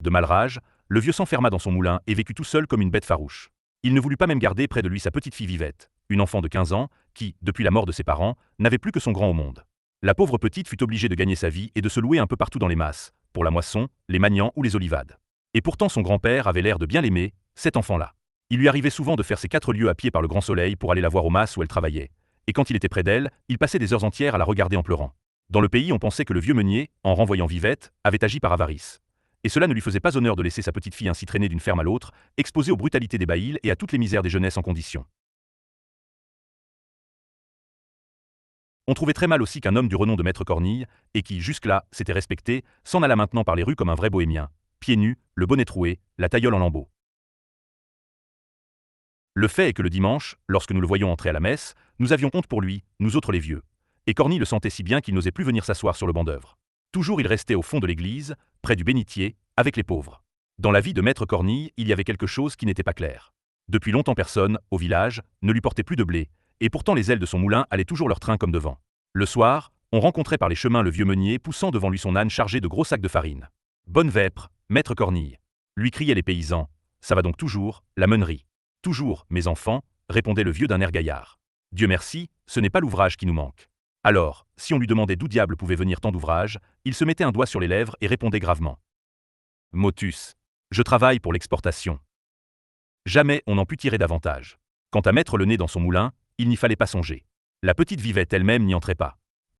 De malrage, le vieux s'enferma dans son moulin et vécut tout seul comme une bête farouche. Il ne voulut pas même garder près de lui sa petite fille Vivette, une enfant de 15 ans, qui, depuis la mort de ses parents, n'avait plus que son grand au monde. La pauvre petite fut obligée de gagner sa vie et de se louer un peu partout dans les masses, pour la moisson, les magnans ou les olivades. Et pourtant son grand-père avait l'air de bien l'aimer, cet enfant-là. Il lui arrivait souvent de faire ses 4 lieues à pied par le grand soleil pour aller la voir aux masses où elle travaillait. Et quand il était près d'elle, il passait des heures entières à la regarder en pleurant. Dans le pays, on pensait que le vieux meunier, en renvoyant Vivette, avait agi par avarice. Et cela ne lui faisait pas honneur de laisser sa petite fille ainsi traîner d'une ferme à l'autre, exposée aux brutalités des baïles et à toutes les misères des jeunesses en condition. On trouvait très mal aussi qu'un homme du renom de Maître Cornille, et qui, jusque-là, s'était respecté, s'en alla maintenant par les rues comme un vrai bohémien, pieds nus, le bonnet troué, la taillole en lambeaux. Le fait est que le dimanche, lorsque nous le voyions entrer à la messe, nous avions honte pour lui, nous autres les vieux. Et Cornille le sentait si bien qu'il n'osait plus venir s'asseoir sur le banc d'œuvre. Toujours il restait au fond de l'église, près du bénitier, avec les pauvres. Dans la vie de Maître Cornille, il y avait quelque chose qui n'était pas clair. Depuis longtemps personne, au village, ne lui portait plus de blé, et pourtant les ailes de son moulin allaient toujours leur train comme devant. Le soir, on rencontrait par les chemins le vieux meunier poussant devant lui son âne chargé de gros sacs de farine. Bonne vêpre, Maître Cornille, lui criaient les paysans. Ça va donc toujours, la meunerie. Toujours, mes enfants, répondait le vieux d'un air gaillard. Dieu merci, ce n'est pas l'ouvrage qui nous manque. Alors, si on lui demandait d'où diable pouvait venir tant d'ouvrages, il se mettait un doigt sur les lèvres et répondait gravement. Motus. Je travaille pour l'exportation. Jamais on n'en put tirer davantage. Quant à mettre le nez dans son moulin, il n'y fallait pas songer. La petite Vivette elle-même n'y entrait pas.